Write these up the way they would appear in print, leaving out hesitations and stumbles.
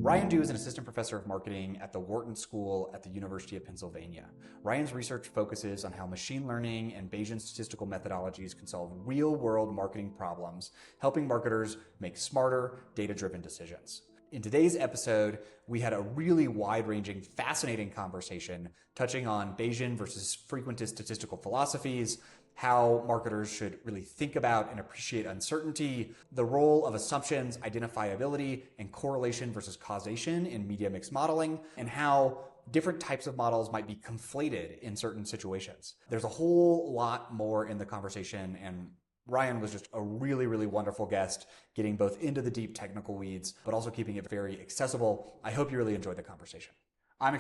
Ryan Dew is an assistant professor of marketing at the Wharton School at the University of Pennsylvania. Ryan's research focuses on how machine learning and Bayesian statistical methodologies can solve real-world marketing problems, helping marketers make smarter, data-driven decisions. In today's episode, we had a really wide-ranging, fascinating conversation touching on Bayesian versus frequentist statistical philosophies, how marketers should really think about and appreciate uncertainty, the role of assumptions, identifiability, and correlation versus causation in media mix modeling, and how different types of models might be conflated in certain situations. There's a whole lot more in the conversation, and Ryan was just a really, really wonderful guest, getting both into the deep technical weeds, but also keeping it very accessible. I hope you really enjoyed the conversation. I'm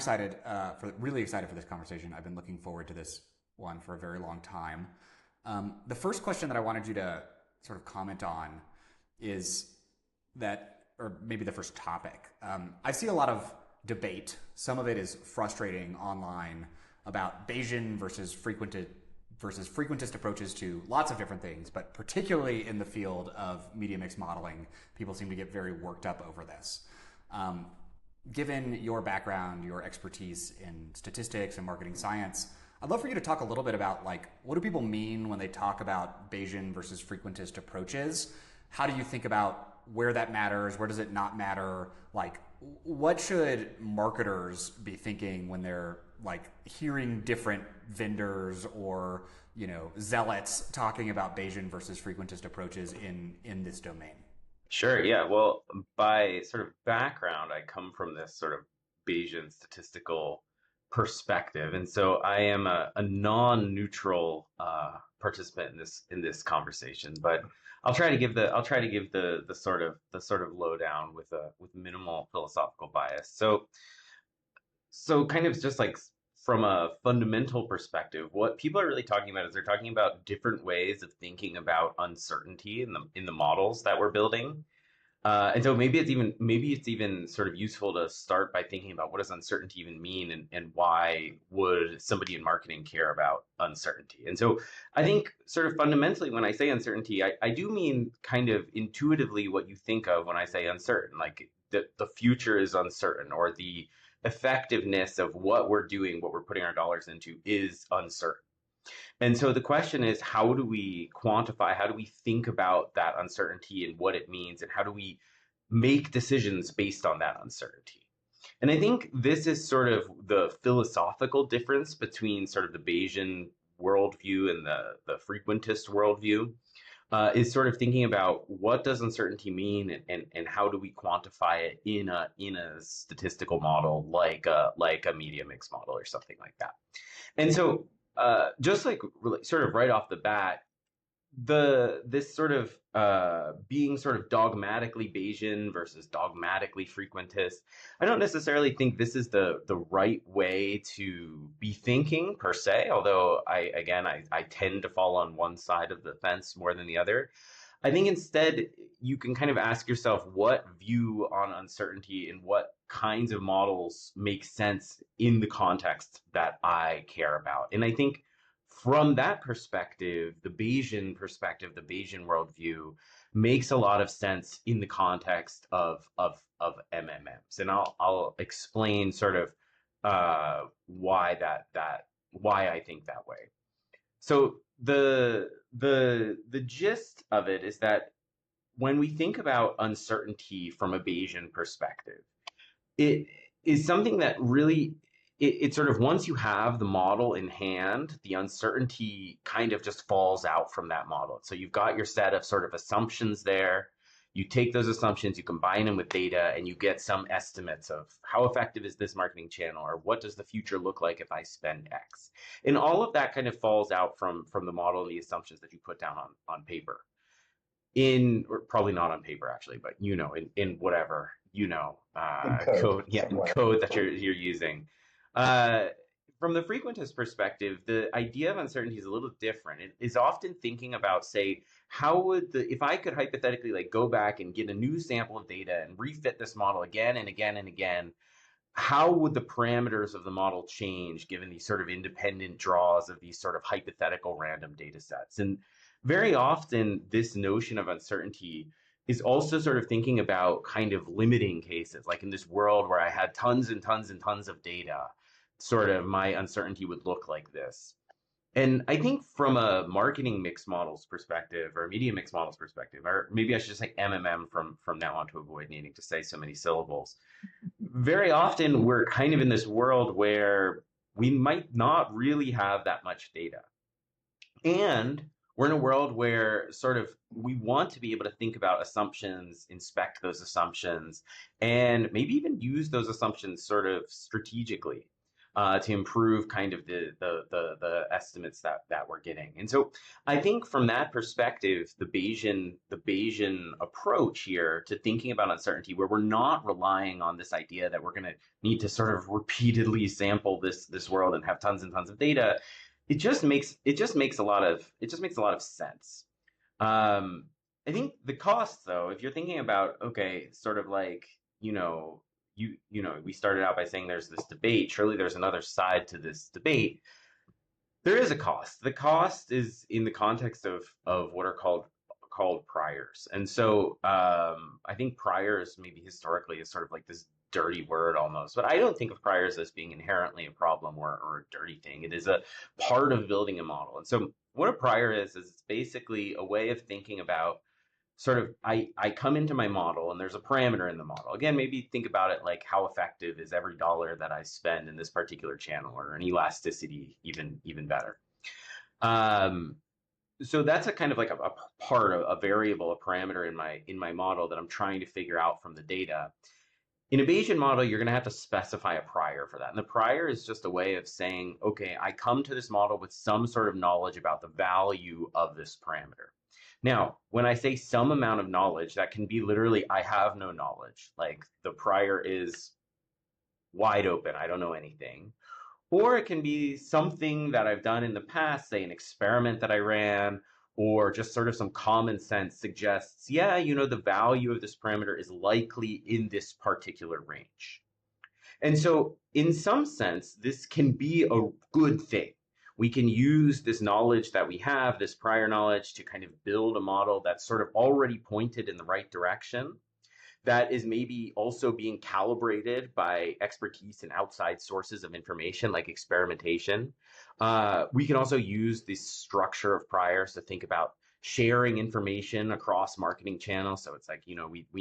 really excited for this conversation. I've been looking forward to this one for a very long time. The first question that I wanted you to sort of comment on is that, or maybe the first topic. I see a lot of debate. Some of it is frustrating online about Bayesian versus frequentist approaches to lots of different things, but particularly in the field of media mix modeling, people seem to get very worked up over this. Given your background, your expertise in statistics and marketing science, I'd love for you to talk a little bit about what do people mean when they talk about Bayesian versus frequentist approaches? How do you think about where that matters? Where does it not matter? What should marketers be thinking when they're hearing different vendors or, zealots talking about Bayesian versus frequentist approaches in this domain? Sure, yeah. Well, by sort of background, I come from this sort of Bayesian statistical perspective, and so I am a non-neutral participant in this conversation. But I'll try to give the sort of lowdown with minimal philosophical bias. So kind of just from a fundamental perspective, what people are really talking about is they're talking about different ways of thinking about uncertainty in the models that we're building. And so maybe it's even sort of useful to start by thinking about what does uncertainty even mean, and why would somebody in marketing care about uncertainty? And so I think sort of fundamentally when I say uncertainty, I do mean kind of intuitively what you think of when I say uncertain, like the future is uncertain, or the effectiveness of what we're doing, what we're putting our dollars into is uncertain. And so the question is, how do we quantify, how do we think about that uncertainty and what it means, and how do we make decisions based on that uncertainty? And I think this is sort of the philosophical difference between sort of the Bayesian worldview and the frequentist worldview, is sort of thinking about what does uncertainty mean, and how do we quantify it in a statistical model like a media mix model or something like that. And so just really sort of right off the bat, this sort of being sort of dogmatically Bayesian versus dogmatically frequentist, I don't necessarily think this is the right way to be thinking per se, although I tend to fall on one side of the fence more than the other. I think instead you can kind of ask yourself what view on uncertainty and what kinds of models make sense in the context that I care about. And I think from that perspective, the Bayesian worldview makes a lot of sense in the context of MMMs. And I'll explain sort of why I think that way. So the gist of it is that when we think about uncertainty from a Bayesian perspective, it is something that really, it sort of, once you have the model in hand, the uncertainty kind of just falls out from that model. So you've got your set of sort of assumptions there. You take those assumptions, you combine them with data, and you get some estimates of how effective is this marketing channel, or what does the future look like if I spend X. And all of that kind of falls out from the model and the assumptions that you put down on paper. Or probably not on paper actually, but in whatever, In code, in somewhere. code that you're using. From the frequentist perspective, the idea of uncertainty is a little different. It is often thinking about, say, if I could hypothetically go back and get a new sample of data and refit this model again and again and again, how would the parameters of the model change given these sort of independent draws of these sort of hypothetical random data sets? And very often this notion of uncertainty is also sort of thinking about kind of limiting cases, like in this world where I had tons and tons and tons of data, sort of my uncertainty would look like this. And I think from a marketing mix models perspective or a media mix models perspective, or maybe I should just say MMM from now on to avoid needing to say so many syllables. Very often we're kind of in this world where we might not really have that much data. And we're in a world where sort of we want to be able to think about assumptions, inspect those assumptions, and maybe even use those assumptions sort of strategically to improve kind of the estimates that we're getting. And so I think from that perspective, the Bayesian approach here to thinking about uncertainty, where we're not relying on this idea that we're going to need to sort of repeatedly sample this world and have tons and tons of data, it just makes a lot of sense. I think the cost, though, if you're thinking about, okay, sort of like, we started out by saying there's this debate. Surely there's another side to this debate. There is a cost. The cost is in the context of what are called priors. And so I think priors maybe historically is sort of like this dirty word almost, but I don't think of priors as being inherently a problem or a dirty thing. It is a part of building a model. And so what a prior is it's basically a way of thinking about sort of I come into my model and there's a parameter in the model. Again, maybe think about it like how effective is every dollar that I spend in this particular channel, or an elasticity even better. So that's a kind of like a part of a variable, a parameter in my model that I'm trying to figure out from the data. In a Bayesian model, you're going to have to specify a prior for that. And the prior is just a way of saying, okay, I come to this model with some sort of knowledge about the value of this parameter. Now, when I say some amount of knowledge, that can be literally, I have no knowledge. Like the prior is wide open. I don't know anything. Or it can be something that I've done in the past, say an experiment that I ran, or just sort of some common sense suggests, yeah, the value of this parameter is likely in this particular range. And so in some sense, this can be a good thing. We can use this knowledge that we have, this prior knowledge, to kind of build a model that's sort of already pointed in the right direction, that is maybe also being calibrated by expertise and outside sources of information like experimentation. We can also use this structure of priors to think about sharing information across marketing channels. So it's like, we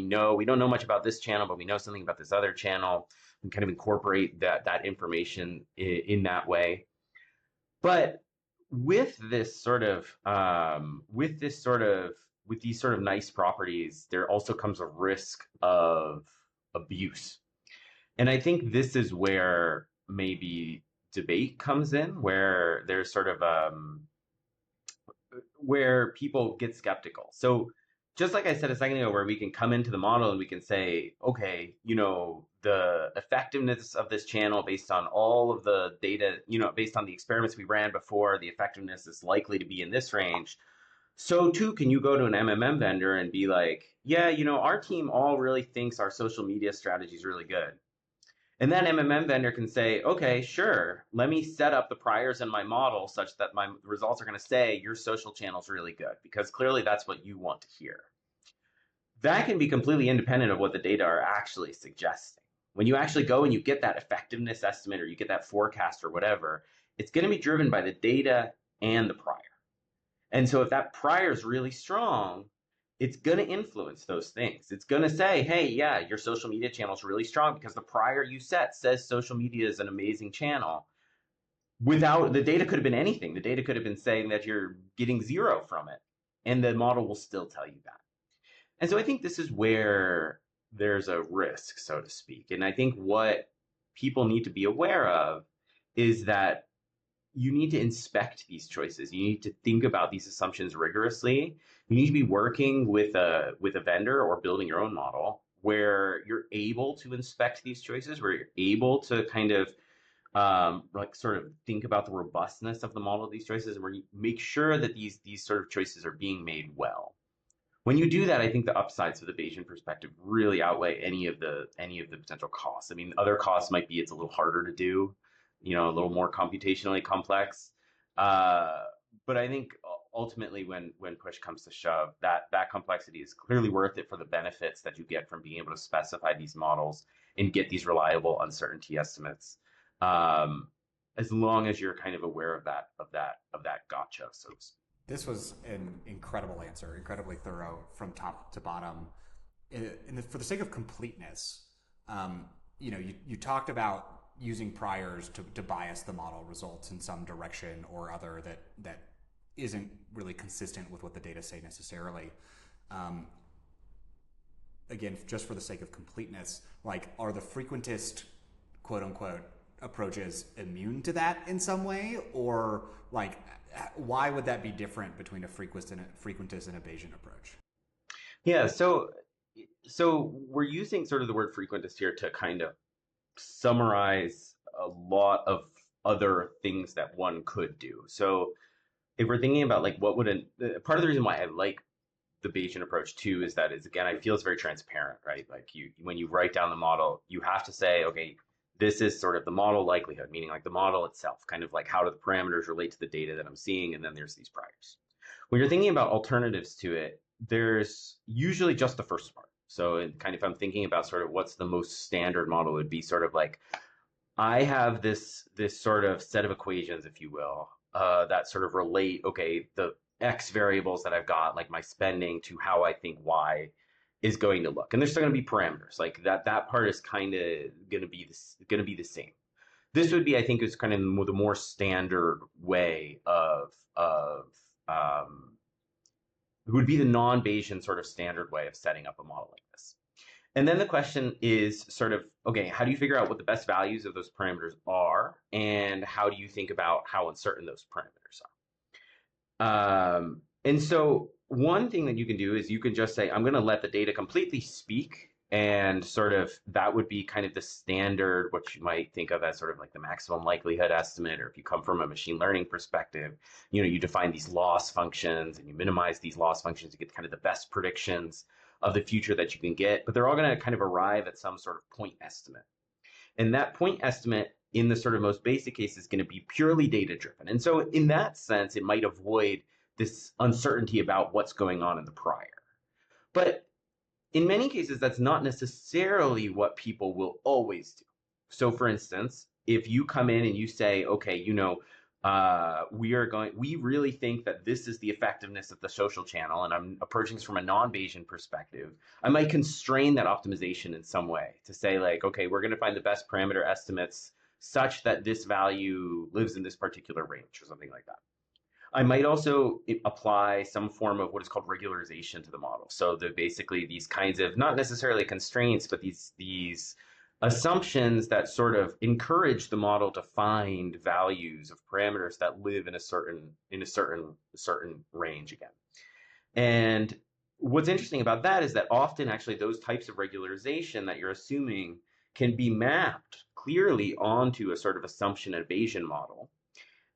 don't know much about this channel, but we know something about this other channel, and kind of incorporate that information in that way. But with these sort of nice properties, there also comes a risk of abuse. And I think this is where maybe debate comes in, where there's sort of where people get skeptical. So just like I said a second ago, where we can come into the model and we can say, okay, the effectiveness of this channel based on all of the data, based on the experiments we ran before, the effectiveness is likely to be in this range. So too, can you go to an MMM vendor and be like, yeah, our team all really thinks our social media strategy is really good. And then MMM vendor can say, okay, sure, let me set up the priors in my model such that my results are going to say your social channel is really good, because clearly that's what you want to hear. That can be completely independent of what the data are actually suggesting. When you actually go and you get that effectiveness estimate, or you get that forecast or whatever, it's going to be driven by the data and the prior. And so if that prior is really strong, it's going to influence those things. It's going to say, hey, yeah, your social media channel is really strong because the prior you set says social media is an amazing channel. Without the data could have been anything. The data could have been saying that you're getting 0 from it, and the model will still tell you that. And so I think this is where there's a risk, so to speak. And I think what people need to be aware of is that you need to inspect these choices. You need to think about these assumptions rigorously. You need to be working with a vendor or building your own model where you're able to inspect these choices, where you're able to kind of sort of think about the robustness of the model of these choices, and where you make sure that these sort of choices are being made well. When you do that, I think the upsides of the Bayesian perspective really outweigh any of the potential costs. I mean, other costs might be it's a little harder to do, a little more computationally complex. But I think ultimately, when push comes to shove, that complexity is clearly worth it for the benefits that you get from being able to specify these models and get these reliable uncertainty estimates. Um, as long as you're kind of aware of that gotcha, so to speak. This was an incredible answer, incredibly thorough from top to bottom. For the sake of completeness, um, you talked about using priors to bias the model results in some direction or other that isn't really consistent with what the data say necessarily. Um, Again, just for the sake of completeness, like, are the frequentist quote unquote approaches immune to that in some way, or like, why would that be different between a frequentist and a Bayesian approach? Yeah, so we're using sort of the word frequentist here to kind of summarize a lot of other things that one could do. So if we're thinking about like what would part of the reason why I like the Bayesian approach too is that it's, again, I feel it's very transparent, right? Like when you write down the model, you have to say, okay, this is sort of the model likelihood, meaning like the model itself, kind of like how do the parameters relate to the data that I'm seeing, and then there's these priors. When you're thinking about alternatives to it, there's usually just the first part. So kind of if I'm thinking about sort of what's the most standard model, it would be sort of like I have this sort of set of equations, if you will, that sort of relate, okay, the X variables that I've got, like my spending, to how I think Y is going to look. And there's still going to be parameters. Like that part is kind of going to be the same. This would be, I think, is kind of the more standard way of it would be the non-Bayesian sort of standard way of setting up a model like this. And then the question is sort of, okay, how do you figure out what the best values of those parameters are? And how do you think about how uncertain those parameters are? And so one thing that you can do is you can just say, I'm going to let the data completely speak. And sort of that would be kind of the standard, what you might think of as sort of like the maximum likelihood estimate. Or if you come from a machine learning perspective, you define these loss functions and you minimize these loss functions to get kind of the best predictions of the future that you can get. But they're all going to kind of arrive at some sort of point estimate. And that point estimate in the sort of most basic case is going to be purely data driven. And so in that sense, it might avoid this uncertainty about what's going on in the prior. But in many cases, that's not necessarily what people will always do. So for instance, if you come in and you say, okay, we really think that this is the effectiveness of the social channel, and I'm approaching this from a non-Bayesian perspective, I might constrain that optimization in some way to say like, okay, we're going to find the best parameter estimates such that this value lives in this particular range or something like that. I might also apply some form of what is called regularization to the model. So basically these kinds of, not necessarily constraints, but these assumptions that sort of encourage the model to find values of parameters that live in a certain range again. And what's interesting about that is that often actually those types of regularization that you're assuming can be mapped clearly onto a sort of assumption in a Bayesian model.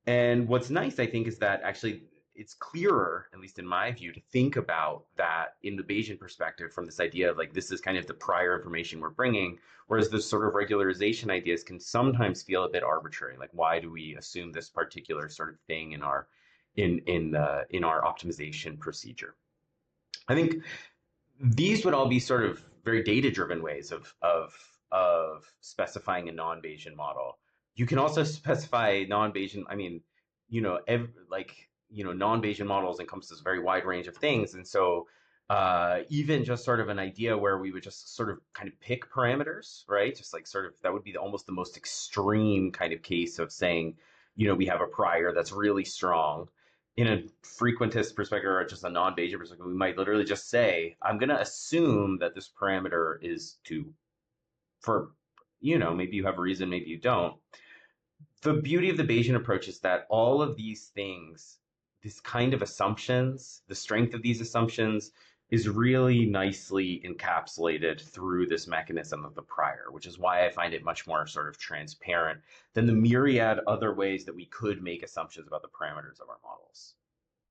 And what's nice, I think, is that actually it's clearer, at least in my view, to think about that in the Bayesian perspective from this idea of like, this is kind of the prior information we're bringing, whereas the sort of regularization ideas can sometimes feel a bit arbitrary. Like, why do we assume this particular sort of thing in our optimization procedure? I think these would all be sort of very data-driven ways of specifying a non-Bayesian model. You can also specify non-Bayesian. I mean, non-Bayesian models encompasses a very wide range of things, and so even just sort of an idea where we would just sort of kind of pick parameters, right? Just like sort of that would be almost the most extreme kind of case of saying, we have a prior that's really strong. In a frequentist perspective or just a non-Bayesian perspective, we might literally just say, I'm going to assume that this parameter is 2 for, maybe you have a reason, maybe you don't. The beauty of the Bayesian approach is that all of these things, this kind of assumptions, the strength of these assumptions is really nicely encapsulated through this mechanism of the prior, which is why I find it much more sort of transparent than the myriad other ways that we could make assumptions about the parameters of our models.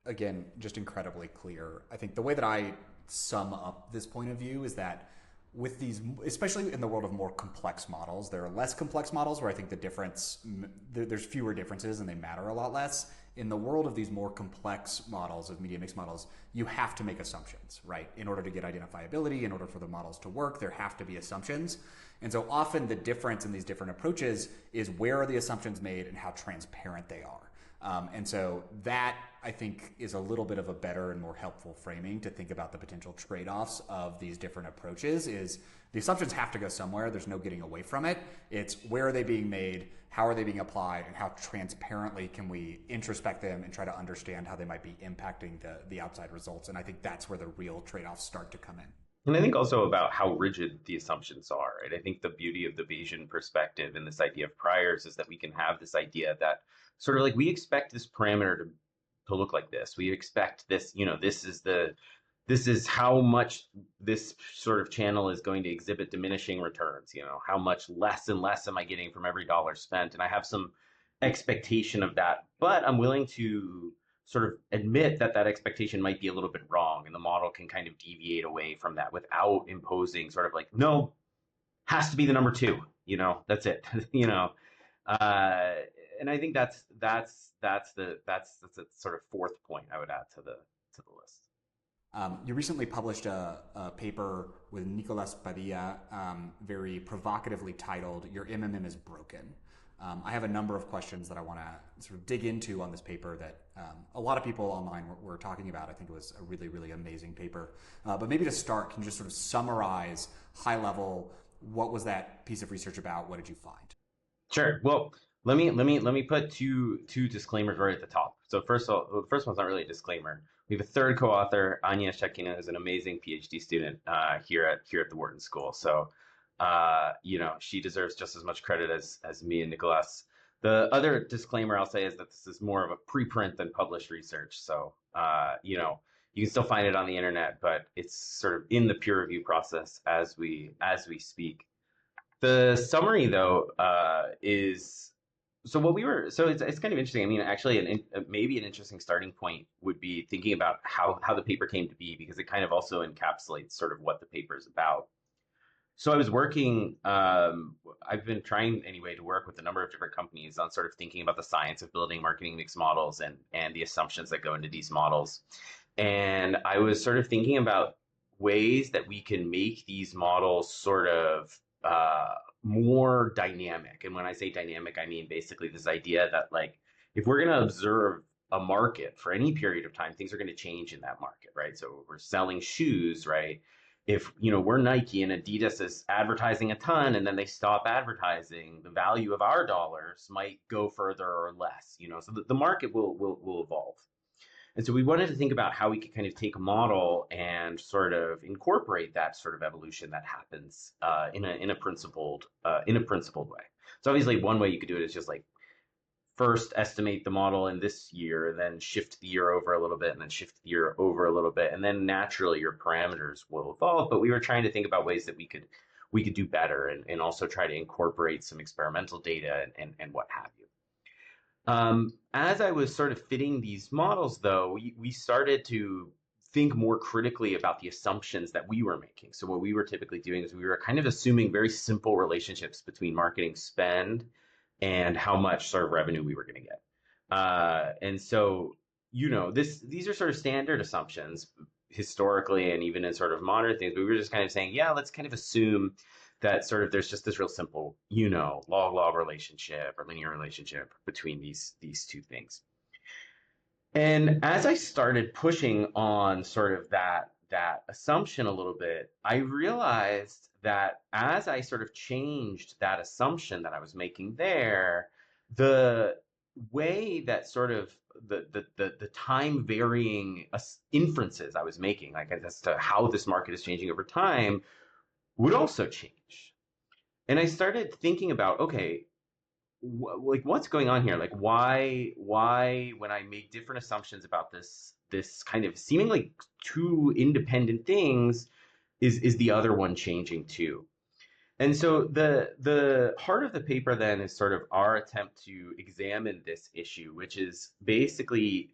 Again, just incredibly clear. I think the way that I sum up this point of view is that with these, especially in the world of more complex models, there are less complex models where I think there's fewer differences and they matter a lot less. in the world of these more complex models, of media mix models, you have to make assumptions, right? In order to get identifiability, in order for the models to work, there have to be assumptions. And so often the difference in these different approaches is where are the assumptions made and how transparent they are. And so that, I think, is a little bit of a better and more helpful framing to think about the potential trade-offs of these different approaches. Is the assumptions have to go somewhere. There's no getting away from it. It's where are they being made, how are they being applied, and how transparently can we introspect them and try to understand how they might be impacting the outside results. And I think that's where the real trade-offs start to come in. And I think also about how rigid the assumptions are, right? I think the beauty of the Bayesian perspective and this idea of priors is that we can have this idea that sort of like we expect this parameter to look like this. We expect this, this is how much this sort of channel is going to exhibit diminishing returns, how much less and less am I getting from every dollar spent? And I have some expectation of that, but I'm willing to sort of admit that that expectation might be a little bit wrong, and the model can kind of deviate away from that without imposing sort of like, no, has to be the number two, that's it, and I think that's the sort of fourth point I would add to the list. You recently published a paper with Nicolas Padilla, very provocatively titled "Your MMM is Broken." I have a number of questions that I want to sort of dig into on this paper that a lot of people online were talking about. I think it was a really, really amazing paper. But maybe to start, can you just sort of summarize high level, what was that piece of research about? What did you find? Sure. Well, let me put two disclaimers right at the top. So first of all, the first one's not really a disclaimer. We have a third co-author, Anya Shekina, who's an amazing PhD student here at the Wharton School. So she deserves just as much credit as me and Nicolas. The other disclaimer I'll say is that this is more of a preprint than published research. So you can still find it on the internet, but it's sort of in the peer review process as we speak. The summary, though, is so what we were. So it's kind of interesting. I mean, actually, maybe an interesting starting point would be thinking about how the paper came to be, because it kind of also encapsulates sort of what the paper is about. So I was working. I've been trying anyway to work with a number of different companies on sort of thinking about the science of building marketing mix models and the assumptions that go into these models. And I was sort of thinking about ways that we can make these models sort of more dynamic. And when I say dynamic, I mean basically this idea that, like, if we're going to observe a market for any period of time, things are going to change in that market, right? So we're selling shoes, right? If we're Nike and Adidas is advertising a ton and then they stop advertising, the value of our dollars might go further or less. So the market will evolve. And so we wanted to think about how we could kind of take a model and sort of incorporate that sort of evolution that happens in a principled way. So obviously one way you could do it is just like first estimate the model in this year, then shift the year over a little bit, and then shift the year over a little bit, and then naturally your parameters will evolve. But we were trying to think about ways that we could do better, and also try to incorporate some experimental data and what have you. As I was sort of fitting these models, though, we started to think more critically about the assumptions that we were making. So what we were typically doing is we were kind of assuming very simple relationships between marketing spend and how much sort of revenue we were going to get. And so, these are sort of standard assumptions historically and even in sort of modern things. But we were just kind of saying, yeah, let's kind of assume that sort of there's just this real simple, log relationship or linear relationship between these two things. And as I started pushing on sort of that assumption a little bit, I realized that as I sort of changed that assumption that I was making there, the way that sort of the time varying inferences I was making, like as to how this market is changing over time, would also change. And I started thinking about, okay, what's going on here? Like, why when I make different assumptions about this kind of seemingly two independent things, is the other one changing too? And so the heart of the paper then is sort of our attempt to examine this issue, which is basically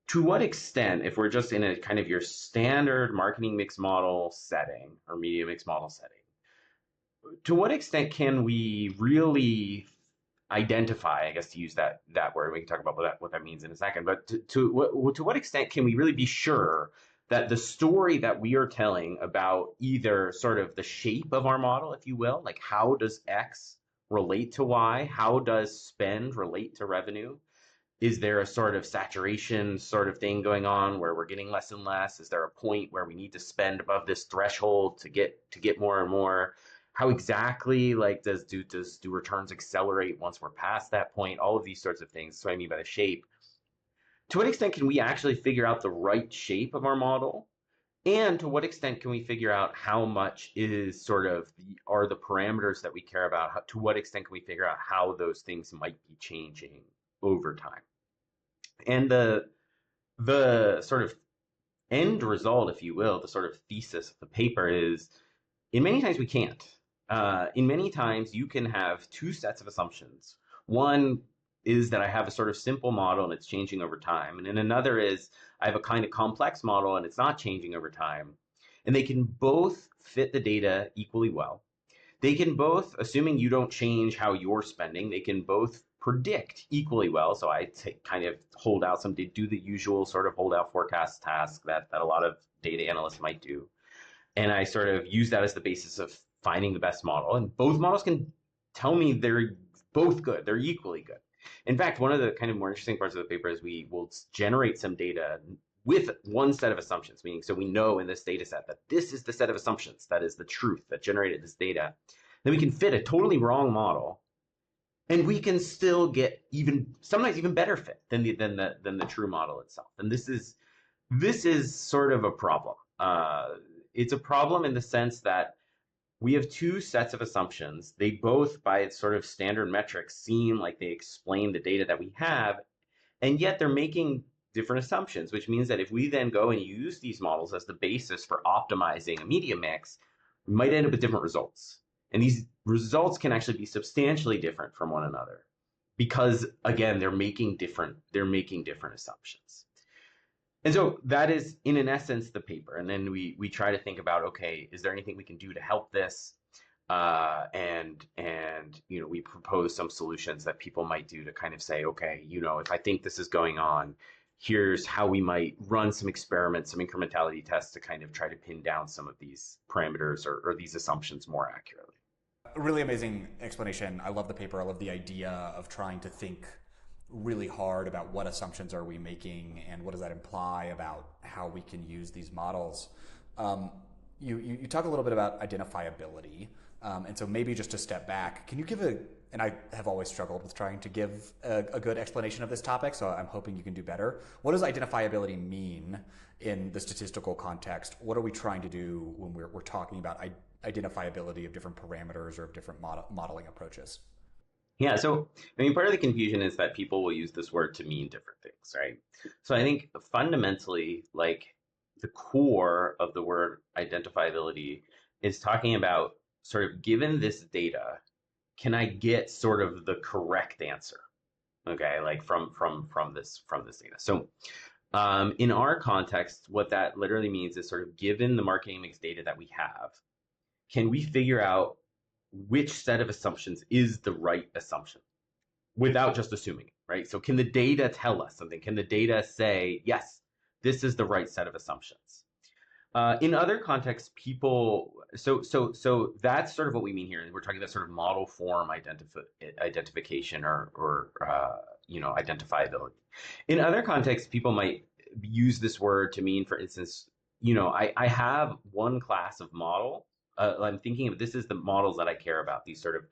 to what extent, if we're just in a kind of your standard marketing mix model setting or media mix model setting, to what extent can we really identify, I guess, to use that word. We can talk about what that means in a second. But to what extent can we really be sure that the story that we are telling about either sort of the shape of our model, if you will, like how does X relate to Y? How does spend relate to revenue? Is there a sort of saturation sort of thing going on where we're getting less and less? Is there a point where we need to spend above this threshold to get more and more? How exactly like do returns accelerate once we're past that point? All of these sorts of things. So I mean by the shape. To what extent can we actually figure out the right shape of our model? And to what extent can we figure out how much is sort of are the parameters that we care about? To what extent can we figure out how those things might be changing over time? And the sort of end result, if you will, the sort of thesis of the paper is in many times we can't. In many times you can have two sets of assumptions. One is that I have a sort of simple model and it's changing over time. And then another is I have a kind of complex model and it's not changing over time. And they can both fit the data equally well. They can both, assuming you don't change how you're spending, they can both predict equally well. So I kind of hold out some, do the usual sort of hold out forecast task that a lot of data analysts might do. And I sort of use that as the basis of finding the best model. And both models can tell me they're both good. They're equally good. In fact, one of the kind of more interesting parts of the paper is we will generate some data with one set of assumptions, meaning so we know in this data set that this is the set of assumptions that is the truth that generated this data. Then we can fit a totally wrong model, and we can still get sometimes even better fit than the true model itself. And this is sort of a problem. It's a problem in the sense that we have two sets of assumptions. They both, by its sort of standard metrics, seem like they explain the data that we have, and yet they're making different assumptions, which means that if we then go and use these models as the basis for optimizing a media mix, we might end up with different results. And these results can actually be substantially different from one another because, again, they're making different assumptions. And so that is, in an essence, the paper. And then we try to think about, okay, is there anything we can do to help this? And we propose some solutions that people might do to kind of say, okay, if I think this is going on, here's how we might run some experiments, some incrementality tests to kind of try to pin down some of these parameters or these assumptions more accurately. Really amazing explanation. I love the paper. I love the idea of trying to think really hard about what assumptions are we making and what does that imply about how we can use these models. You talk a little bit about identifiability, and so maybe just to step back, can you give and I have always struggled with trying to give a good explanation of this topic, so I'm hoping you can do better. What does identifiability mean in the statistical context? What are we trying to do when we're talking about identifiability of different parameters or of different modeling approaches? Yeah, so I mean, part of the confusion is that people will use this word to mean different things, right? So I think fundamentally, like the core of the word identifiability is talking about sort of given this data, can I get sort of the correct answer? Okay, like from this data. So in our context, what that literally means is sort of given the marketing mix data that we have, can we figure out which set of assumptions is the right assumption without just assuming it, right? So can the data tell us something? Can the data say, yes, this is the right set of assumptions? In other contexts, so that's sort of what we mean here. We're talking about sort of model form identification or identifiability. In other contexts, people might use this word to mean, for instance, I have one class of model. I'm thinking of this is the models that I care about. These sort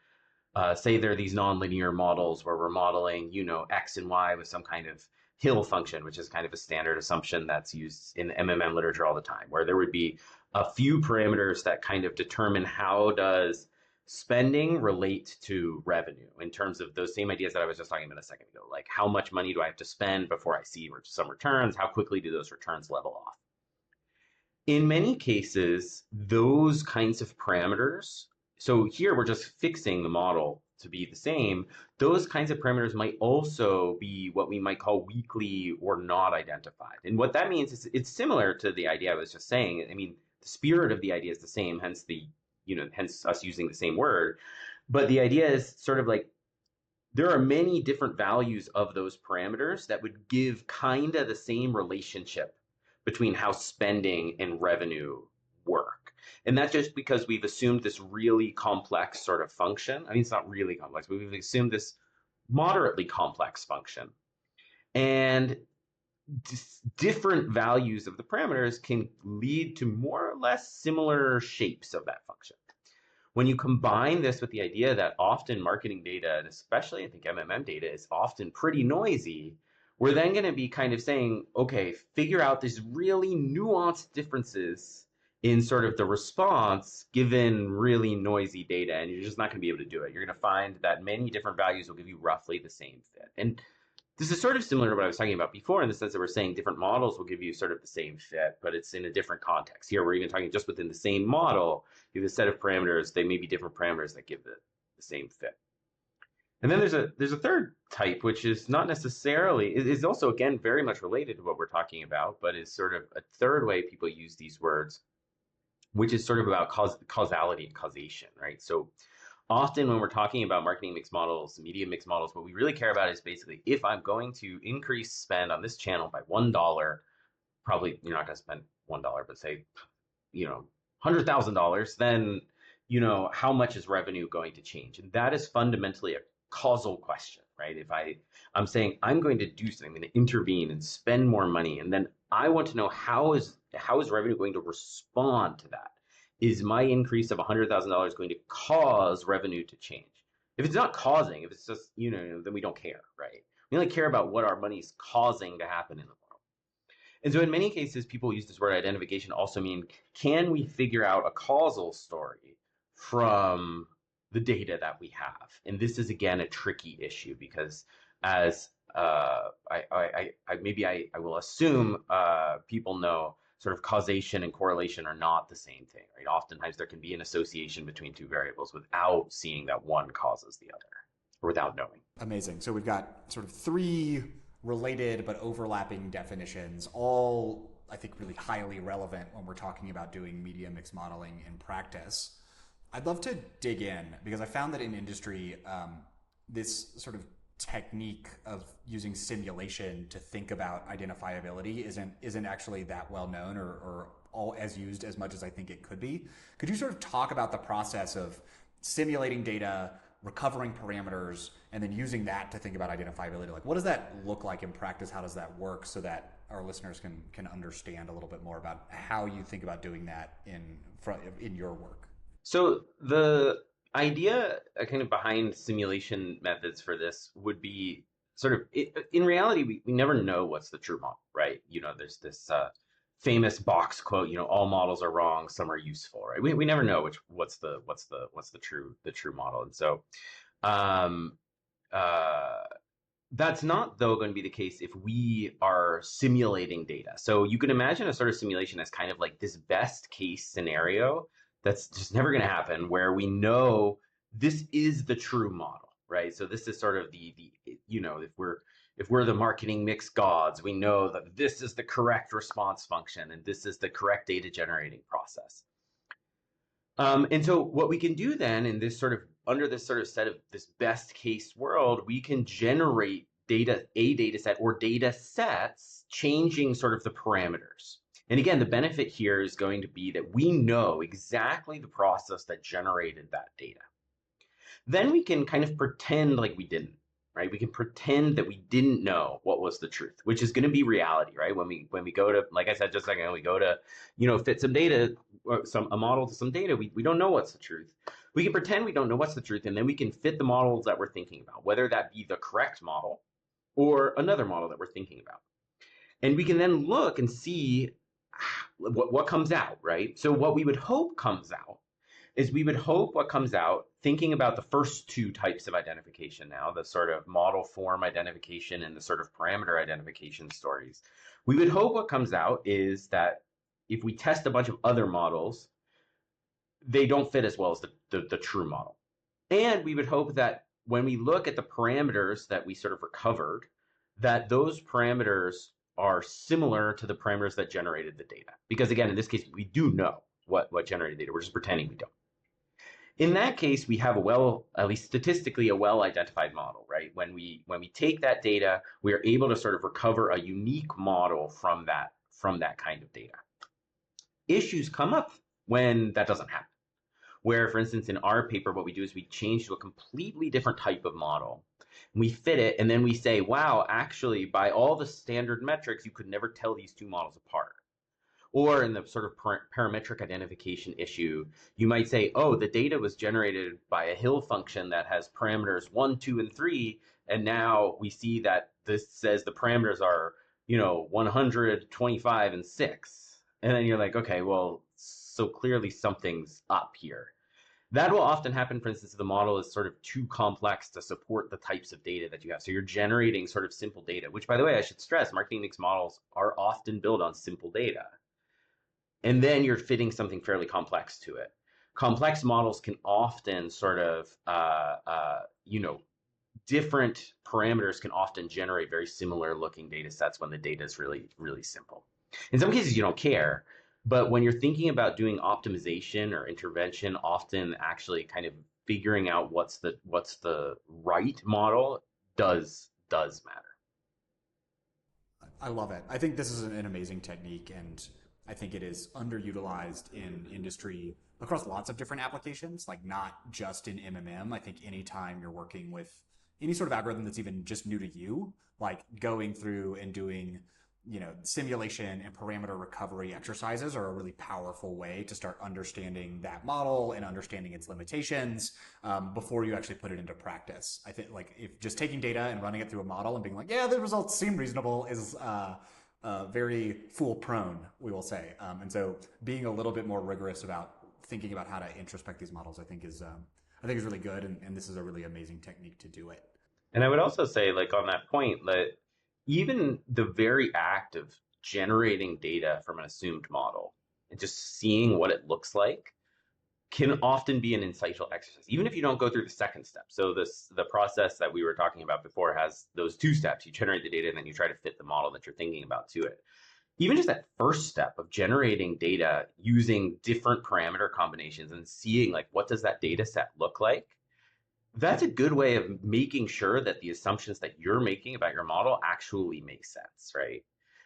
of say they're these nonlinear models where we're modeling, X and Y with some kind of Hill function, which is kind of a standard assumption that's used in MMM literature all the time, where there would be a few parameters that kind of determine how does spending relate to revenue in terms of those same ideas that I was just talking about a second ago, like how much money do I have to spend before I see some returns? How quickly do those returns level off? In many cases, those kinds of parameters, so here we're just fixing the model to be the same, those kinds of parameters might also be what we might call weakly or not identified. And what that means is it's similar to the idea I was just saying. I mean, the spirit of the idea is the same, hence hence us using the same word. But the idea is sort of like there are many different values of those parameters that would give kind of the same relationship between how spending and revenue work. And that's just because we've assumed this really complex sort of function. I mean, it's not really complex, but we've assumed this moderately complex function. And different values of the parameters can lead to more or less similar shapes of that function. When you combine this with the idea that often marketing data, and especially I think MMM data, is often pretty noisy, we're then going to be kind of saying, okay, figure out these really nuanced differences in sort of the response given really noisy data, and you're just not going to be able to do it. You're going to find that many different values will give you roughly the same fit. And this is sort of similar to what I was talking about before in the sense that we're saying different models will give you sort of the same fit, but it's in a different context. Here, we're even talking just within the same model, you have a set of parameters, they may be different parameters that give the same fit. And then there's a third type, which is not necessarily, is also, again, very much related to what we're talking about, but is sort of a third way people use these words, which is sort of about causality and causation, right? So often when we're talking about marketing mix models, media mix models, what we really care about is basically if I'm going to increase spend on this channel by $1, probably you're not going to spend $1, but say, $100,000, then, how much is revenue going to change? And that is fundamentally a causal question, right? If I'm saying I'm going to do something, I'm going to intervene and spend more money, and then I want to know how is revenue going to respond to that? Is my increase of $100,000 going to cause revenue to change? If it's not causing, if it's just, then we don't care, right? We only care about what our money's causing to happen in the world. And so in many cases, people use this word identification also mean, can we figure out a causal story from the data that we have? And this is, again, a tricky issue because as I will assume people know, sort of causation and correlation are not the same thing, right? Oftentimes there can be an association between two variables without seeing that one causes the other, or without knowing. Amazing. So we've got sort of three related but overlapping definitions, all I think really highly relevant when we're talking about doing media mix modeling in practice. I'd love to dig in because I found that in industry, this sort of technique of using simulation to think about identifiability isn't actually that well known or all as used as much as I think it could be. Could you sort of talk about the process of simulating data, recovering parameters, and then using that to think about identifiability? Like, what does that look like in practice? How does that work so that our listeners can understand a little bit more about how you think about doing that in your work? So the idea kind of behind simulation methods for this would be sort of, in reality, we never know what's the true model, right? There's this famous box quote, all models are wrong, some are useful, right? We never know what's the true model. And so that's not, though, going to be the case if we are simulating data. So you can imagine a sort of simulation as kind of like this best case scenario that's just never going to happen, where we know this is the true model, right? So this is sort of if we're the marketing mix gods, we know that this is the correct response function and this is the correct data generating process. And so what we can do then in this sort of, under this sort of set of this best case world, we can generate a data set or data sets changing sort of the parameters. And again, the benefit here is going to be that we know exactly the process that generated that data. Then we can kind of pretend like we didn't, right? We can pretend that we didn't know what was the truth, which is going to be reality, right? When we go to, like I said just a second ago, we go to, fit some data, a model to some data, we don't know what's the truth. We can pretend we don't know what's the truth, and then we can fit the models that we're thinking about, whether that be the correct model or another model that we're thinking about. And we can then look and see what comes out, right? So what we would hope comes out is what comes out, thinking about the first two types of identification now, the sort of model form identification and the sort of parameter identification stories. We would hope what comes out is that if we test a bunch of other models, they don't fit as well as the true model. And we would hope that when we look at the parameters that we sort of recovered, that those parameters are similar to the parameters that generated the data. Because again, in this case, we do know what generated data. We're just pretending we don't. In that case, we have a well, at least statistically, a well-identified model, right? When we take that data, we are able to sort of recover a unique model from that kind of data. Issues come up when that doesn't happen. Where, for instance, in our paper, what we do is we change to a completely different type of model. We fit it, and then we say, wow, actually, by all the standard metrics, you could never tell these two models apart. Or in the sort of parametric identification issue, you might say, oh, the data was generated by a Hill function that has parameters 1, 2, and 3, and now we see that this says the parameters are, 100, 25, and 6. And then you're like, okay, well, so clearly something's up here. That will often happen, for instance, if the model is sort of too complex to support the types of data that you have. So you're generating sort of simple data, which, by the way, I should stress, marketing mix models are often built on simple data. And then you're fitting something fairly complex to it. Complex models can often sort of, different parameters can often generate very similar looking data sets when the data is really, really simple. In some cases, you don't care. But when you're thinking about doing optimization or intervention, often actually kind of figuring out what's the right model does matter. I love it. I think this is an amazing technique, and I think it is underutilized in industry across lots of different applications, like not just in MMM. I think anytime you're working with any sort of algorithm that's even just new to you, like going through and doing, simulation and parameter recovery exercises are a really powerful way to start understanding that model and understanding its limitations before you actually put it into practice. I think like if just taking data and running it through a model and being like, yeah, the results seem reasonable is very fool prone, we will say. And so being a little bit more rigorous about thinking about how to introspect these models, I think is really good. And this is a really amazing technique to do it. And I would also say, like on that point, that even the very act of generating data from an assumed model and just seeing what it looks like can often be an insightful exercise, even if you don't go through the second step. So the process that we were talking about before has those two steps. You generate the data and then you try to fit the model that you're thinking about to it. Even just that first step of generating data using different parameter combinations and seeing like what does that data set look like, that's a good way of making sure that the assumptions that you're making about your model actually make sense, right?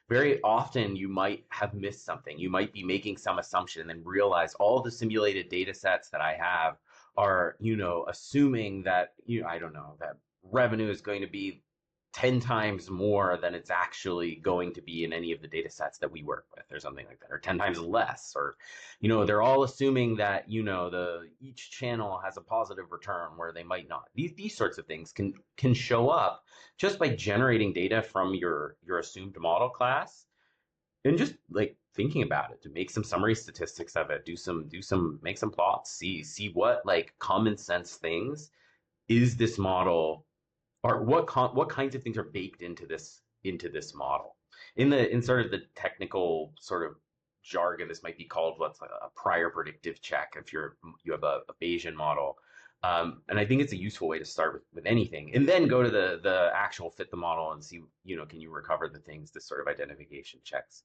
Very often you might have missed something. You might be making some assumption and then realize all the simulated data sets that I have are, assuming that, I don't know, that revenue is going to be 10 times more than it's actually going to be in any of the data sets that we work with or something like that, or 10 times less, or, they're all assuming that, each channel has a positive return where they might not. These sorts of things can show up just by generating data from your assumed model class and just like thinking about it, to make some summary statistics of it, make some plots, see what like common sense things is this model, or what kinds of things are baked into this model. In sort of the technical sort of jargon, this might be called what's a prior predictive check if you have a Bayesian model. And I think it's a useful way to start with anything, and then go to the actual fit the model and see, can you recover the things, this sort of identification checks.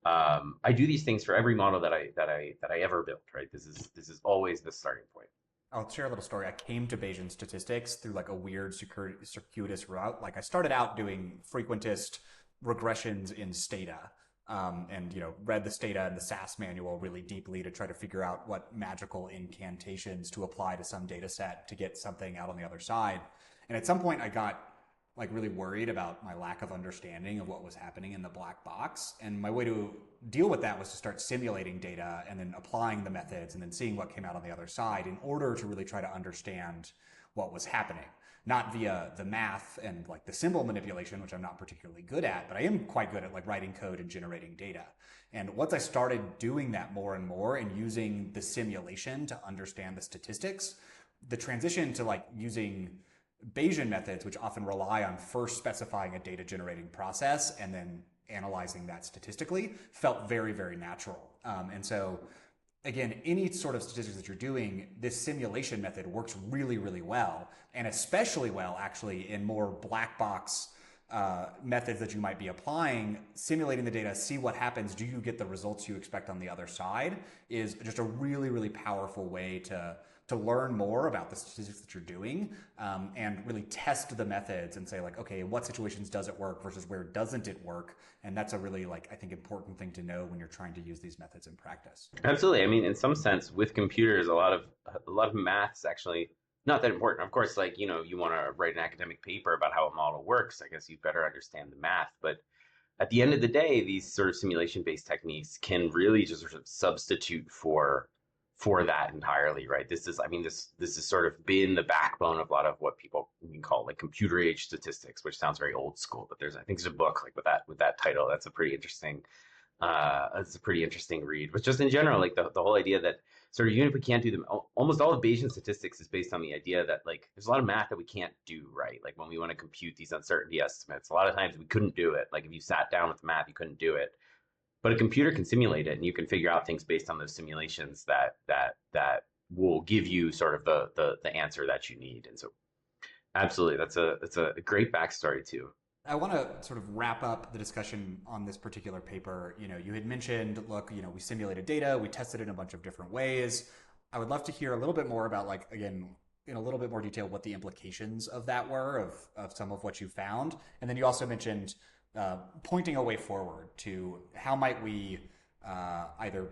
I do these things for every model that I ever built, right? This is always the starting point. I'll share a little story. I came to Bayesian statistics through like a weird circuitous route. Like I started out doing frequentist regressions in Stata, and read the Stata and the SAS manual really deeply to try to figure out what magical incantations to apply to some data set to get something out on the other side. And at some point, I got like really worried about my lack of understanding of what was happening in the black box. And my way to deal with that was to start simulating data and then applying the methods and then seeing what came out on the other side in order to really try to understand what was happening. Not via the math and like the symbol manipulation, which I'm not particularly good at, but I am quite good at like writing code and generating data. And once I started doing that more and more and using the simulation to understand the statistics, the transition to like using Bayesian methods, which often rely on first specifying a data generating process and then analyzing that statistically, felt very, very natural. And so again, any sort of statistics that you're doing, this simulation method works really, really well, and especially well actually in more black box methods that you might be applying, simulating the data, see what happens, do you get the results you expect on the other side, is just a really, really powerful way to learn more about the statistics that you're doing, and really test the methods and say like, okay, in what situations does it work versus where doesn't it work? And that's a really, like, I think, important thing to know when you're trying to use these methods in practice. Absolutely. I mean, in some sense, with computers, a lot of math's actually not that important. Of course, like, you want to write an academic paper about how a model works. I guess you better understand the math. But at the end of the day, these sort of simulation-based techniques can really just sort of substitute for that entirely, right? I mean, this has sort of been the backbone of a lot of what people can call like computer age statistics, which sounds very old school. But I think there's a book like with that title. That's a pretty interesting. It's a pretty interesting read. But just in general, like the whole idea that sort of even if we can't do them, almost all of Bayesian statistics is based on the idea that like there's a lot of math that we can't do, right? Like when we want to compute these uncertainty estimates, a lot of times we couldn't do it. Like if you sat down with the math, you couldn't do it. But a computer can simulate it, and you can figure out things based on those simulations that will give you sort of the answer that you need. And so, absolutely, that's a great backstory too. I want to sort of wrap up the discussion on this particular paper. You had mentioned, look, we simulated data, we tested it in a bunch of different ways. I would love to hear a little bit more about, like, again, in a little bit more detail, what the implications of that were, of some of what you found. And then you also mentioned pointing a way forward to how might we either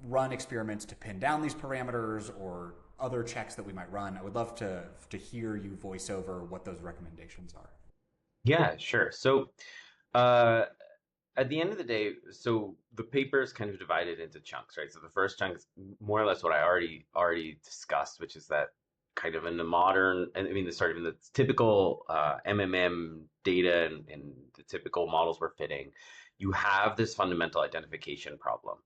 run experiments to pin down these parameters or other checks that we might run. I would love to hear you voice over what those recommendations are. Yeah, sure. So, uh, at the end of the day, so the paper is kind of divided into chunks, right? So the first chunk is more or less what I already discussed, which is that kind of in the modern, and I mean, the sort of in the typical MMM data and the typical models we're fitting, you have this fundamental identification problem.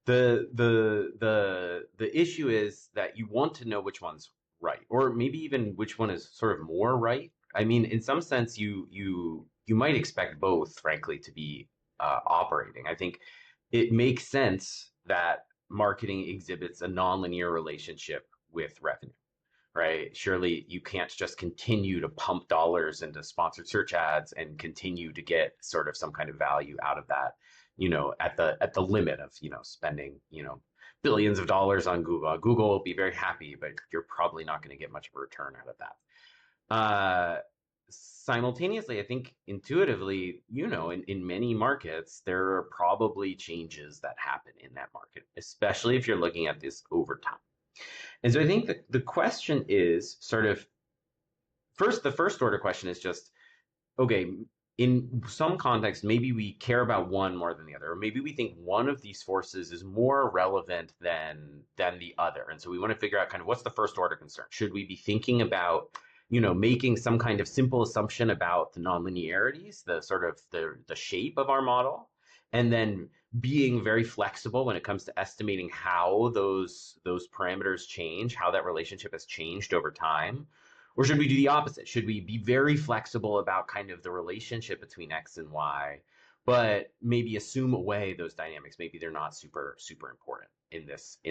The issue is that you want to know which one's right, or maybe even which one is sort of more right. I mean, in some sense, you might expect both, frankly, to be operating. I think it makes sense that marketing exhibits a nonlinear relationship with revenue, right? Surely you can't just continue to pump dollars into sponsored search ads and continue to get sort of some kind of value out of that, at the limit of, spending, billions of dollars on Google. Google will be very happy, but you're probably not going to get much of a return out of that. Simultaneously, I think intuitively, in many markets, there are probably changes that happen in that market, especially if you're looking at this over time. And so I think that the question is sort of the first order question is just, okay, in some context, maybe we care about one more than the other, or maybe we think one of these forces is more relevant than the other. And so we want to figure out kind of what's the first order concern. Should we be thinking about, making some kind of simple assumption about the nonlinearities, the sort of the shape of our model, and then being very flexible when it comes to estimating how those parameters change, how that relationship has changed over time? Or should we do the opposite? Should we be very flexible about kind of the relationship between X and Y, but maybe assume away those dynamics? Maybe they're not super, super important in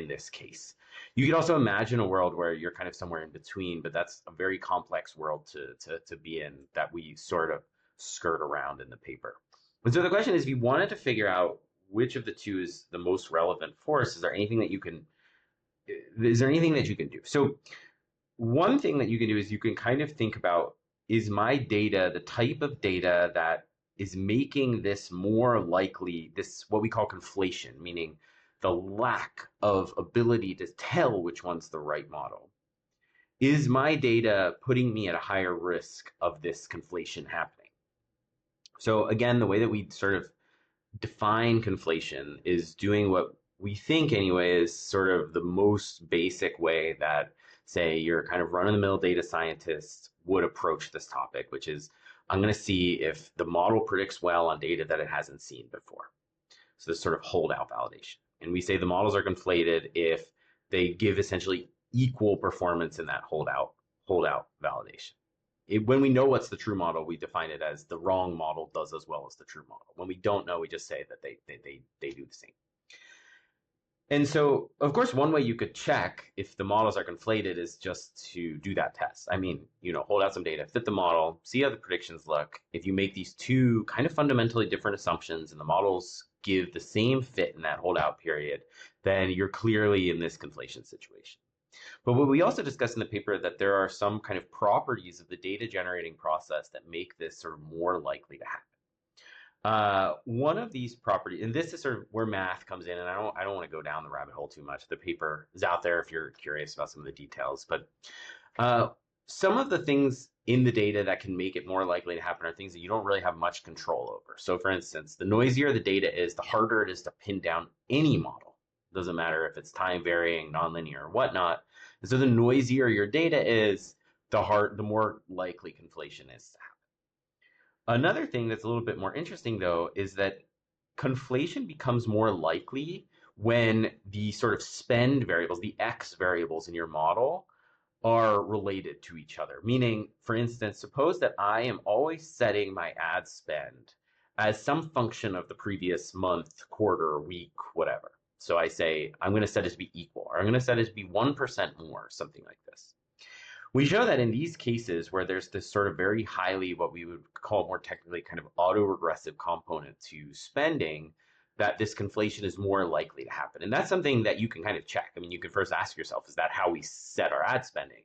this case. You could also imagine a world where you're kind of somewhere in between, but that's a very complex world to be in that we sort of skirt around in the paper. And so the question is, if you wanted to figure out which of the two is the most relevant force, is there anything that you can do? So one thing that you can do is you can kind of think about, is my data the type of data that is making this more likely, this what we call conflation, meaning the lack of ability to tell which one's the right model. Is my data putting me at a higher risk of this conflation happening? So again, the way that we sort of define conflation is doing what we think anyway is sort of the most basic way that, say, your kind of run-of-the-mill data scientist would approach this topic, which is, I'm going to see if the model predicts well on data that it hasn't seen before. So this sort of holdout validation. And we say the models are conflated if they give essentially equal performance in that holdout validation. When we know what's the true model, we define it as the wrong model does as well as the true model. When we don't know, we just say that they do the same. And so, of course, one way you could check if the models are conflated is just to do that test. I mean, hold out some data, fit the model, see how the predictions look. If you make these two kind of fundamentally different assumptions and the models give the same fit in that holdout period, then you're clearly in this conflation situation. But what we also discussed in the paper that there are some kind of properties of the data generating process that make this sort of more likely to happen. One of these properties, and this is sort of where math comes in, and I don't want to go down the rabbit hole too much. The paper is out there if you're curious about some of the details, but uh, some of the things in the data that can make it more likely to happen are things that you don't really have much control over. So, for instance, the noisier the data is, the harder it is to pin down any model. It doesn't matter if it's time varying, nonlinear, or whatnot. And so, the noisier your data is, the more likely conflation is to happen. Another thing that's a little bit more interesting, though, is that conflation becomes more likely when the sort of spend variables, the X variables in your model, are related to each other. Meaning, for instance, suppose that I am always setting my ad spend as some function of the previous month, quarter, week, whatever. So I say, I'm going to set it to be equal, or I'm going to set it to be 1% more, something like this. We show that in these cases where there's this sort of very highly, what we would call more technically kind of autoregressive component to spending, that this conflation is more likely to happen. And that's something that you can kind of check. I mean, you can first ask yourself, is that how we set our ad spending?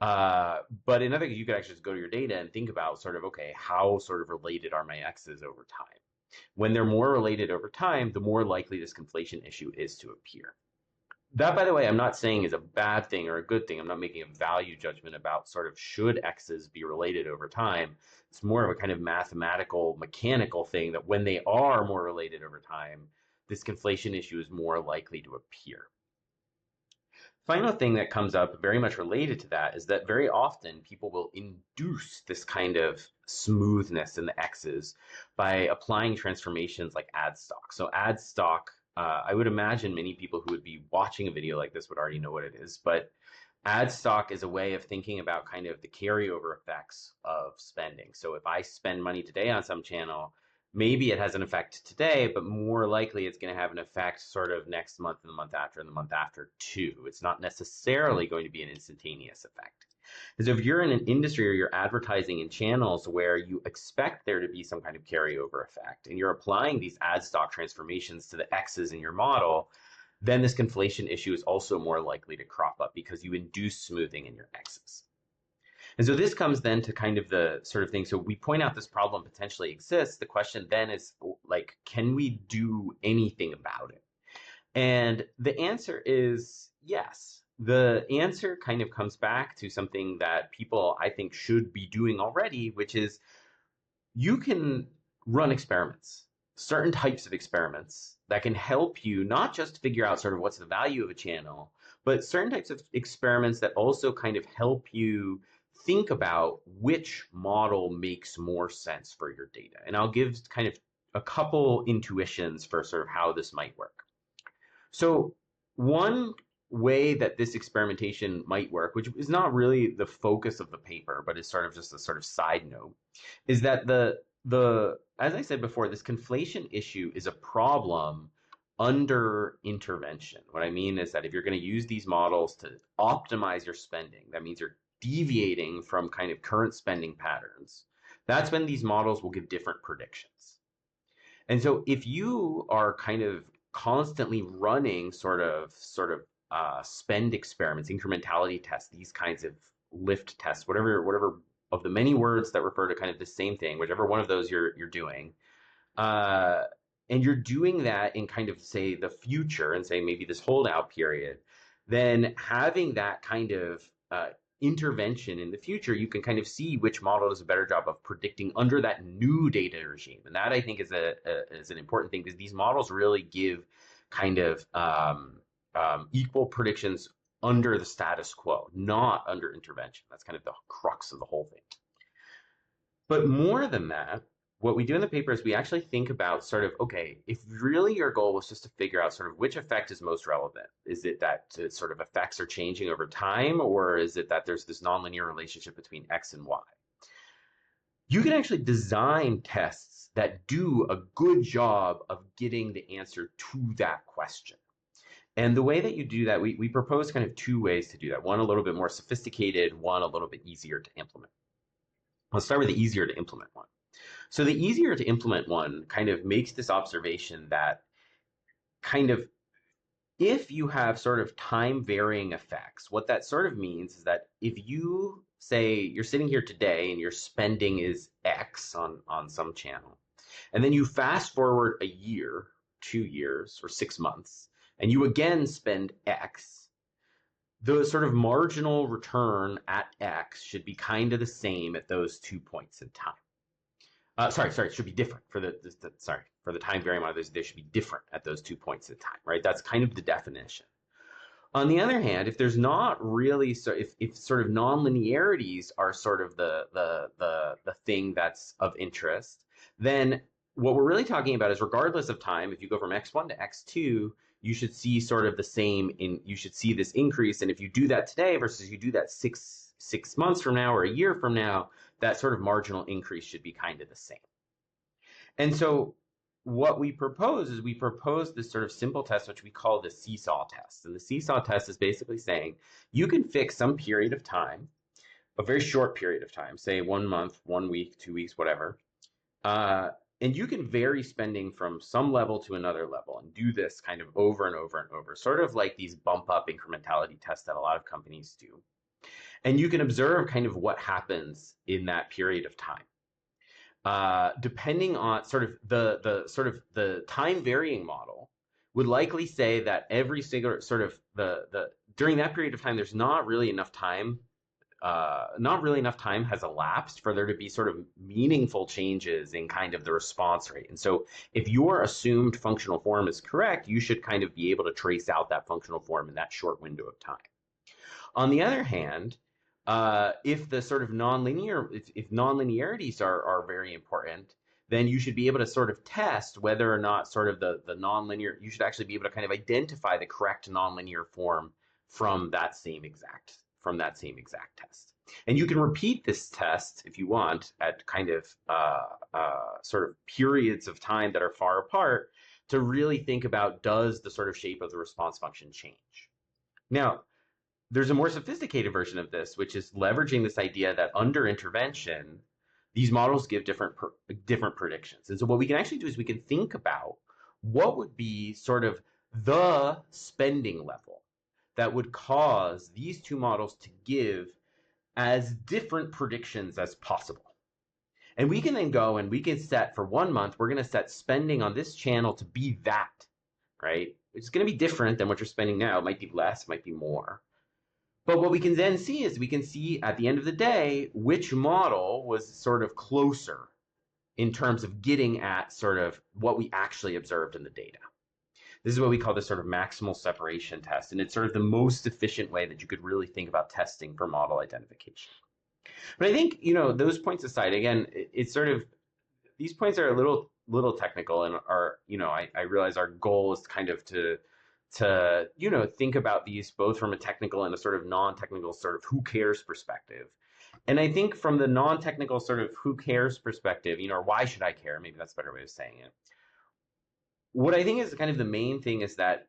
But in other cases, you could actually just go to your data and think about sort of, okay, how sort of related are my X's over time? When they're more related over time, the more likely this conflation issue is to appear. That, by the way, I'm not saying is a bad thing or a good thing. I'm not making a value judgment about sort of should X's be related over time. It's more of a kind of mathematical, mechanical thing that when they are more related over time, this conflation issue is more likely to appear. Final thing that comes up very much related to that is that very often people will induce this kind of smoothness in the X's by applying transformations like ad stock. So ad stock, I would imagine many people who would be watching a video like this would already know what it is, but ad stock is a way of thinking about kind of the carryover effects of spending. So if I spend money today on some channel, maybe it has an effect today, but more likely it's going to have an effect sort of next month and the month after and the month after too. It's not necessarily going to be an instantaneous effect. And so if you're in an industry or you're advertising in channels where you expect there to be some kind of carryover effect and you're applying these ad stock transformations to the X's in your model, then this conflation issue is also more likely to crop up because you induce smoothing in your X's. And so this comes then to kind of the sort of thing. So we point out this problem potentially exists. The question then is like, can we do anything about it? And the answer is yes. The answer kind of comes back to something that people, I think, should be doing already, which is you can run experiments, certain types of experiments that can help you not just figure out sort of what's the value of a channel, but certain types of experiments that also kind of help you think about which model makes more sense for your data. And I'll give kind of a couple intuitions for sort of how this might work. So one way that this experimentation might work, which is not really the focus of the paper, but is sort of just a sort of side note, is that as I said before, this conflation issue is a problem under intervention. What I mean is that if you're going to use these models to optimize your spending, that means you're deviating from kind of current spending patterns. That's when these models will give different predictions. And so if you are kind of constantly running sort of spend experiments, incrementality tests, these kinds of lift tests, whatever of the many words that refer to kind of the same thing, whichever one of those you're doing, and you're doing that in kind of say the future and say maybe this holdout period, then having that kind of intervention in the future, you can kind of see which model does a better job of predicting under that new data regime. And that I think is an important thing because these models really give kind of equal predictions under the status quo, not under intervention. That's kind of the crux of the whole thing. But more than that, what we do in the paper is we actually think about sort of, okay, if really your goal was just to figure out sort of which effect is most relevant, is it that sort of effects are changing over time, or is it that there's this nonlinear relationship between X and Y? You can actually design tests that do a good job of getting the answer to that question. And the way that you do that, we propose kind of two ways to do that. One a little bit more sophisticated, one a little bit easier to implement. Let's start with the easier to implement one. So the easier to implement one kind of makes this observation that kind of if you have sort of time varying effects, what that sort of means is that if you say you're sitting here today and your spending is X on some channel, and then you fast forward a year, 2 years, or 6 months, and you again spend X, the sort of marginal return at X should be kind of the same at those 2 points in time. Sorry, it should be different for for the time varying model. They should be different at those 2 points in time, right? That's kind of the definition. On the other hand, if there's not really, so if sort of nonlinearities are sort of the thing that's of interest, then what we're really talking about is regardless of time, if you go from x1 to x2, you should see sort of the same you should see this increase. And if you do that today versus you do that six months from now or a year from now, that sort of marginal increase should be kind of the same. And so what we propose is this sort of simple test, which we call the seesaw test. And the seesaw test is basically saying you can fix some period of time, a very short period of time, say 1 month, 1 week, 2 weeks, whatever. And you can vary spending from some level to another level and do this kind of over and over and over, sort of like these bump up incrementality tests that a lot of companies do. And you can observe kind of what happens in that period of time. Depending on sort of the time varying model would likely say that every single sort of during that period of time, there's not really enough time has elapsed for there to be sort of meaningful changes in kind of the response rate. And so if your assumed functional form is correct, you should kind of be able to trace out that functional form in that short window of time. On the other hand, if the sort of if nonlinearities are very important, then you should be able to sort of test whether or not sort of the nonlinear, you should actually be able to kind of identify the correct nonlinear form from that same exact test. And you can repeat this test if you want at kind of sort of periods of time that are far apart to really think about, does the sort of shape of the response function change? Now, there's a more sophisticated version of this, which is leveraging this idea that under intervention, these models give different predictions. And so what we can actually do is we can think about what would be sort of the spending level that would cause these two models to give as different predictions as possible. And we can then go and we can set for 1 month, we're going to set spending on this channel to be that, right? It's going to be different than what you're spending now. It might be less, it might be more. But what we can then see is we can see at the end of the day which model was sort of closer in terms of getting at sort of what we actually observed in the data. This is what we call the sort of maximal separation test, and it's sort of the most efficient way that you could really think about testing for model identification. But I think, those points aside, again, it's sort of, these points are a little technical and are, I realize our goal is kind of to think about these both from a technical and a sort of non-technical sort of who cares perspective. And I think from the non-technical sort of who cares perspective, or why should I care? Maybe that's a better way of saying it. What I think is kind of the main thing is that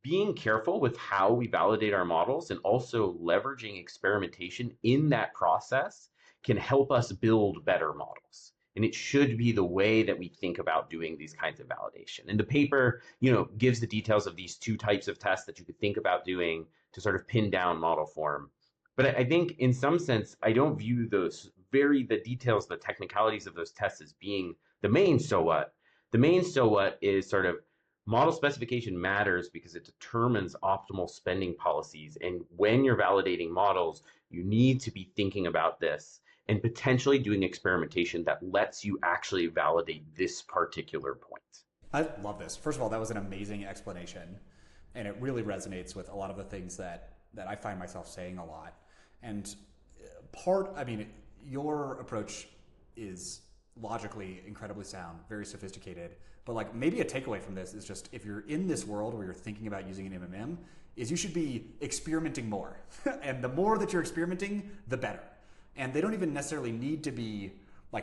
being careful with how we validate our models and also leveraging experimentation in that process can help us build better models. And it should be the way that we think about doing these kinds of validation. And the paper, gives the details of these two types of tests that you could think about doing to sort of pin down model form. But I think in some sense, I don't view the details, the technicalities of those tests as being the main so what. The main so what is sort of model specification matters because it determines optimal spending policies. And when you're validating models, you need to be thinking about this and potentially doing experimentation that lets you actually validate this particular point. I love this. First of all, that was an amazing explanation, and it really resonates with a lot of the things that I find myself saying a lot. And your approach is logically incredibly sound, very sophisticated, but maybe a takeaway from this is just, if you're in this world where you're thinking about using an MMM, is you should be experimenting more. And the more that you're experimenting, the better. And they don't even necessarily need to be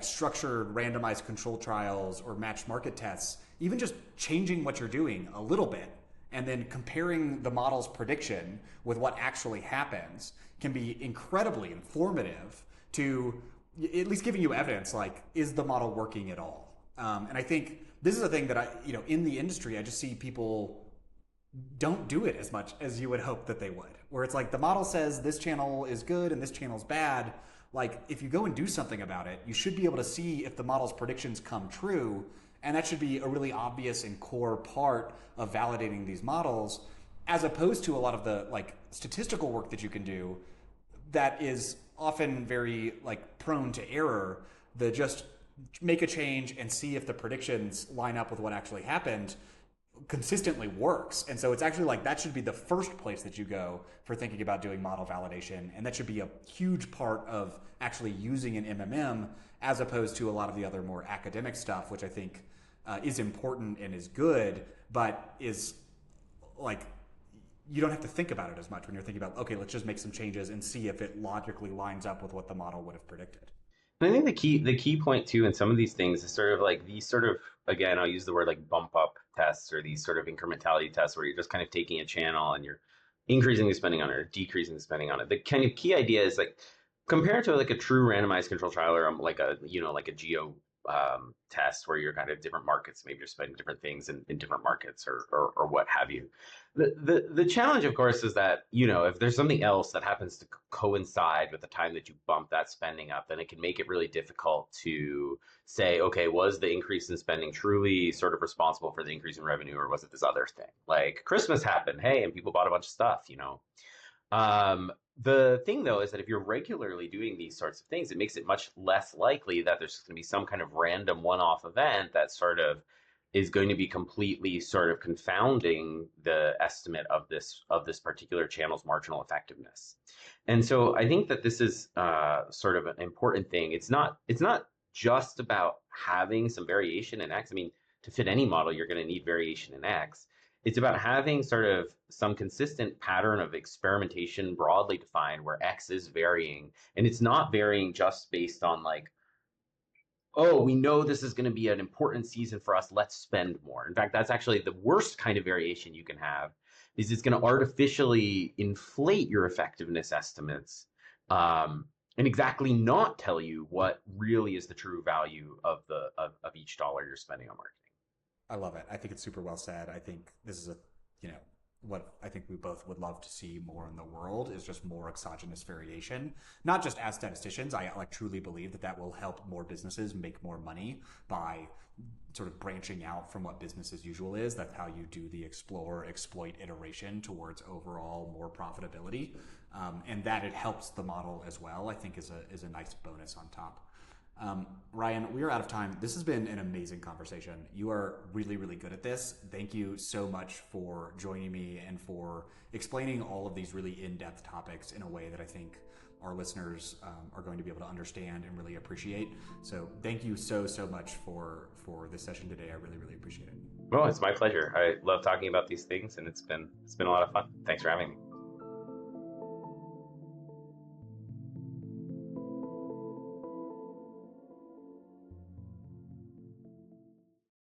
structured randomized control trials or matched market tests. Even just changing what you're doing a little bit and then comparing the model's prediction with what actually happens can be incredibly informative to at least giving you evidence, like, is the model working at all? And I think this is a thing that in the industry, I just see people don't do it as much as you would hope that they would, where it's like the model says this channel is good and this channel's bad. Like, if you go and do something about it, you should be able to see if the model's predictions come true, and that should be a really obvious and core part of validating these models, as opposed to a lot of the like statistical work that you can do that is often very like prone to error. The just make a change and see if the predictions line up with what actually happened consistently works. And so it's actually like that should be the first place that you go for thinking about doing model validation, and that should be a huge part of actually using an MMM, as opposed to a lot of the other more academic stuff, which I think is important and is good, but is like you don't have to think about it as much when you're thinking about, okay, let's just make some changes and see if it logically lines up with what the model would have predicted. And I think the key point too in some of these things is sort of like these sort of, again, I'll use the word like bump up tests, or these sort of incrementality tests where you're just kind of taking a channel and you're increasing the spending on it or decreasing the spending on it. The kind of key idea is like compared to like a true randomized control trial, or like a like a geo test where you're kind of different markets, maybe you're spending different things in different markets, or what have you. The challenge, of course, is that, if there's something else that happens to coincide with the time that you bump that spending up, then it can make it really difficult to say, okay, was the increase in spending truly sort of responsible for the increase in revenue, or was it this other thing? Like Christmas happened, hey, and people bought a bunch of stuff. The thing, though, is that if you're regularly doing these sorts of things, it makes it much less likely that there's going to be some kind of random one-off event that sort of is going to be completely sort of confounding the estimate of this particular channel's marginal effectiveness. And so I think that this is sort of an important thing. It's not just about having some variation in X. I mean, to fit any model, you're going to need variation in X. It's about having sort of some consistent pattern of experimentation broadly defined where X is varying. And it's not varying just based on like, oh, we know this is going to be an important season for us, let's spend more. In fact, that's actually the worst kind of variation you can have, is it's going to artificially inflate your effectiveness estimates, and exactly not tell you what really is the true value of each dollar you're spending on marketing. I love it. I think it's super well said. I think this is what I think we both would love to see more in the world is just more exogenous variation. Not just as statisticians, I like truly believe that will help more businesses make more money by sort of branching out from what business as usual is. That's how you do the explore, exploit iteration towards overall more profitability. And that it helps the model as well, I think is a nice bonus on top. Ryan, we are out of time. This has been an amazing conversation. You are really, really good at this. Thank you so much for joining me and for explaining all of these really in-depth topics in a way that I think our listeners are going to be able to understand and really appreciate. So thank you so much for this session today. I really, really appreciate it. Well, it's my pleasure. I love talking about these things, and it's been a lot of fun. Thanks for having me.